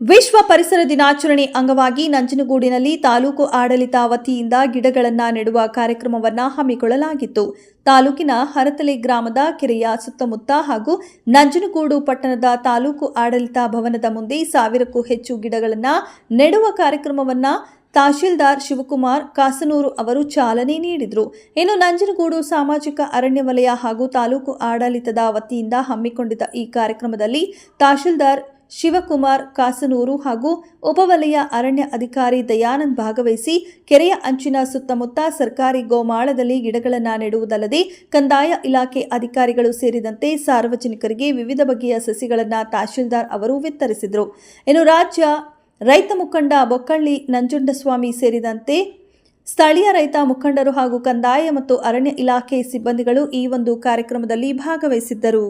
ವಿಶ್ವ ಪರಿಸರ ದಿನಾಚರಣೆ ಅಂಗವಾಗಿ ನಂಜನಗೂಡಿನಲ್ಲಿ ತಾಲೂಕು ಆಡಳಿತ ವತಿಯಿಂದ ಗಿಡಗಳನ್ನು ನೆಡುವ ಕಾರ್ಯಕ್ರಮವನ್ನು ಹಮ್ಮಿಕೊಳ್ಳಲಾಗಿತ್ತು. ತಾಲೂಕಿನ ಹರತಲೆ ಗ್ರಾಮದ ಕೆರೆಯ ಸುತ್ತಮುತ್ತ ಹಾಗೂ ನಂಜನಗೂಡು ಪಟ್ಟಣದ ತಾಲೂಕು ಆಡಳಿತ ಭವನದ ಮುಂದೆ 1000ಕ್ಕೂ ಹೆಚ್ಚು ಗಿಡಗಳನ್ನು ನೆಡುವ ಕಾರ್ಯಕ್ರಮವನ್ನು ತಹಶೀಲ್ದಾರ್ ಶಿವಕುಮಾರ್ ಕಾಸನೂರು ಅವರು ಚಾಲನೆ ನೀಡಿದರು. ಇನ್ನು ನಂಜನಗೂಡು ಸಾಮಾಜಿಕ ಅರಣ್ಯ ವಲಯ ಹಾಗೂ ತಾಲೂಕು ಆಡಳಿತದ ವತಿಯಿಂದ ಹಮ್ಮಿಕೊಂಡಿದ್ದ ಈ ಕಾರ್ಯಕ್ರಮದಲ್ಲಿ ತಹಶೀಲ್ದಾರ್ ಶಿವಕುಮಾರ್ ಕಾಸನೂರು ಹಾಗೂ ಉಪವಲಯ ಅರಣ್ಯ ಅಧಿಕಾರಿ ದಯಾನಂದ್ ಭಾಗವಹಿಸಿ ಕೆರೆಯ ಅಂಚಿನ ಸುತ್ತಮುತ್ತ ಸರ್ಕಾರಿ ಗೋಮಾಳದಲ್ಲಿ ಗಿಡಗಳನ್ನು ನೆಡುವುದಲ್ಲದೆ ಕಂದಾಯ ಇಲಾಖೆ ಅಧಿಕಾರಿಗಳು ಸೇರಿದಂತೆ ಸಾರ್ವಜನಿಕರಿಗೆ ವಿವಿಧ ಬಗೆಯ ಸಸಿಗಳನ್ನು ತಹಶೀಲ್ದಾರ್ ಅವರು ವಿತರಿಸಿದರು. ಇನ್ನು ರಾಜ್ಯ ರೈತ ಮುಖಂಡ ಬೊಕ್ಕಳ್ಳಿ ನಂಜುಂಡಸ್ವಾಮಿ ಸೇರಿದಂತೆ ಸ್ಥಳೀಯ ರೈತ ಮುಖಂಡರು ಹಾಗೂ ಕಂದಾಯ ಮತ್ತು ಅರಣ್ಯ ಇಲಾಖೆ ಸಿಬ್ಬಂದಿಗಳು ಈ ಒಂದು ಕಾರ್ಯಕ್ರಮದಲ್ಲಿ ಭಾಗವಹಿಸಿದ್ದರು.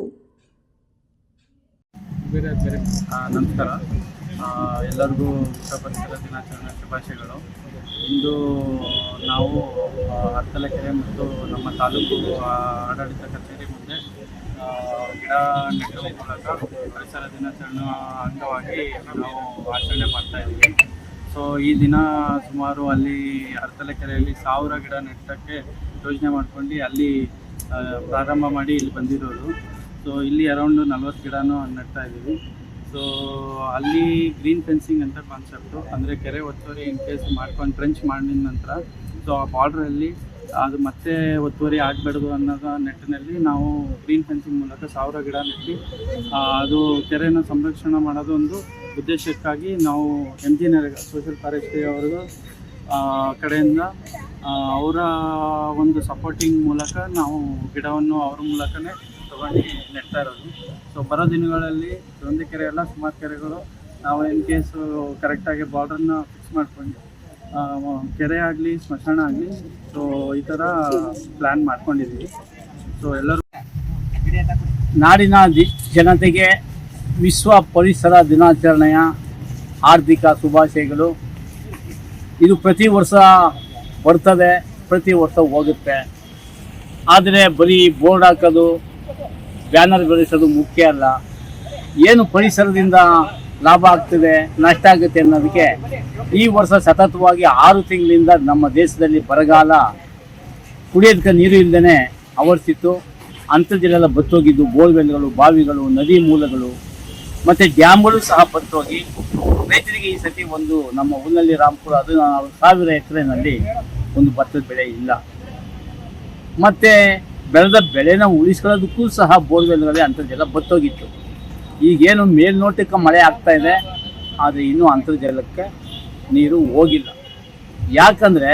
ನಮಸ್ಕಾರ, ಎಲ್ಲರಿಗೂ ವಿಶ್ವ ಪರಿಸರ ದಿನಾಚರಣೆ ಶುಭಾಶಯಗಳು. ಇಂದು ನಾವು ಹರತಲೆ ಕೆರೆ ಮತ್ತು ನಮ್ಮ ತಾಲೂಕು ಆಡಳಿತ ಕಚೇರಿ ಮುಂದೆ ಗಿಡ ನೆಡುವ ಮೂಲಕ ಪರಿಸರ ದಿನಾಚರಣೆ ಅಂಗವಾಗಿ ನಾವು ಆಚರಣೆ ಮಾಡ್ತಾಯಿದ್ದೀವಿ. ಸೊ ಈ ದಿನ ಸುಮಾರು ಅಲ್ಲಿ ಹರತಲೆ ಕೆರೆಯಲ್ಲಿ 1000 ಗಿಡ ನೆಟ್ಟಕ್ಕೆ ಯೋಜನೆ ಮಾಡ್ಕೊಂಡು ಅಲ್ಲಿ ಪ್ರಾರಂಭ ಮಾಡಿ ಇಲ್ಲಿ ಬಂದಿರೋದು. ಸೊ ಇಲ್ಲಿ ಅರೌಂಡ್ 40 ಗಿಡನೂ ನೆಡ್ತಾ ಇದ್ದೀವಿ. ಸೊ ಅಲ್ಲಿ ಗ್ರೀನ್ ಫೆನ್ಸಿಂಗ್ ಅಂತ ಕಾನ್ಸೆಪ್ಟು, ಅಂದರೆ ಕೆರೆ ಒತ್ತುವರಿ ಇನ್ ಕೇಸ್ ಮಾಡ್ಕೊಂಡು ಟ್ರೆಂಚ್ ಮಾಡಿದ ನಂತರ ಸೊ ಆ ಬಾರ್ಡ್ರಲ್ಲಿ ಅದು ಮತ್ತೆ ಒತ್ತುವರಿ ಆಗಬಾರ್ದು ಅನ್ನೋದು ನಿಟ್ಟಿನಲ್ಲಿ ನಾವು ಗ್ರೀನ್ ಫೆನ್ಸಿಂಗ್ ಮೂಲಕ 1000 ಗಿಡ ನೆಟ್ಟು ಅದು ಕೆರೆಯನ್ನು ಸಂರಕ್ಷಣೆ ಮಾಡೋದು ಒಂದು ಉದ್ದೇಶಕ್ಕಾಗಿ ನಾವು MG ನರೇಗಾ ಸೋಷಿಯಲ್ ಫಾರೆಸ್ಟ್ರಿ ಅವ್ರಿಗೂ ಕಡೆಯಿಂದ ಅವರ ಒಂದು ಸಪೋರ್ಟಿಂಗ್ ಮೂಲಕ ನಾವು ಗಿಡವನ್ನು ಅವ್ರ ಮೂಲಕನೇ ತಗೊಂಡು ನೆಡ್ತಾ ಇರೋದು. ಸೊ ಬರೋ ದಿನಗಳಲ್ಲಿ ಒಂದು ಕೆರೆ ಎಲ್ಲ ಸುಮಾರು ಕೆರೆಗಳು ನಾವು ಇನ್ ಕೇಸು ಕರೆಕ್ಟಾಗಿ ಬಾರ್ಡ್ರನ್ನ ಫಿಕ್ಸ್ ಮಾಡ್ಕೊಂಡು ಕೆರೆ ಆಗಲಿ ಸ್ಮಶಾನ ಆಗಲಿ ಸೊ ಈ ಥರ ಪ್ಲ್ಯಾನ್ ಮಾಡ್ಕೊಂಡಿದ್ದೀವಿ. ಸೊ ಎಲ್ಲರೂ ನಾಡಿನ ಜನತೆಗೆ ವಿಶ್ವ ಪರಿಸರ ದಿನಾಚರಣೆಯ ಹಾರ್ದಿಕ ಶುಭಾಶಯಗಳು. ಇದು ಪ್ರತಿ ವರ್ಷ ಬರ್ತದೆ, ಪ್ರತಿ ವರ್ಷ ಹೋಗುತ್ತೆ. ಆದರೆ ಬರೀ ಬೋರ್ಡ್ ಹಾಕೋದು, ಬ್ಯಾನರ್ ಬೆಳೆಸೋದು ಮುಖ್ಯ ಅಲ್ಲ. ಏನು ಪರಿಸರದಿಂದ ಲಾಭ ಆಗ್ತದೆ, ನಷ್ಟ ಆಗುತ್ತೆ ಅನ್ನೋದಕ್ಕೆ ಈ ವರ್ಷ ಸತತವಾಗಿ 6 ತಿಂಗಳಿಂದ ನಮ್ಮ ದೇಶದಲ್ಲಿ ಬರಗಾಲ, ಕುಡಿಯೋದಕ್ಕೆ ನೀರು ಇಲ್ಲದೇ ಆವರಿಸಿತ್ತು. ಅಂತರ್ಜಲ ಬತ್ತೋಗಿದ್ದು, ಬೋರ್ವೆಲ್ಗಳು, ಬಾವಿಗಳು, ನದಿ ಮೂಲಗಳು ಮತ್ತು ಡ್ಯಾಮ್ಗಳು ಸಹ ಬತ್ತೋಗಿ ರೈತರಿಗೆ ಈ ಸತಿ ಒಂದು ನಮ್ಮ ಊರಿನಲ್ಲಿ ರಾಮಪುರ 1000 ಎಕರೆನಲ್ಲಿ ಒಂದು ಭತ್ತದ ಬೆಳೆ ಇಲ್ಲ. ಮತ್ತು ಬೆಳೆದ ಬೆಳೆನ ಉಳಿಸ್ಕೊಳ್ಳೋದಕ್ಕೂ ಸಹ ಬೋರ್ವೆಲ್ಗಳೇ ಅಂತರ್ಜಲ ಬತ್ತೋಗಿತ್ತು. ಈಗೇನು ಮೇಲ್ನೋಟಕ್ಕೆ ಮಳೆ ಆಗ್ತಾ ಇದೆ, ಆದರೆ ಇನ್ನೂ ಅಂತರ್ಜಲಕ್ಕೆ ನೀರು ಹೋಗಿಲ್ಲ. ಯಾಕಂದರೆ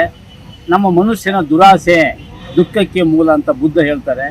ನಮ್ಮ ಮನುಷ್ಯನ ದುರಾಸೆ ದುಃಖಕ್ಕೆ ಮೂಲ ಅಂತ ಬುದ್ಧ ಹೇಳ್ತಾರೆ.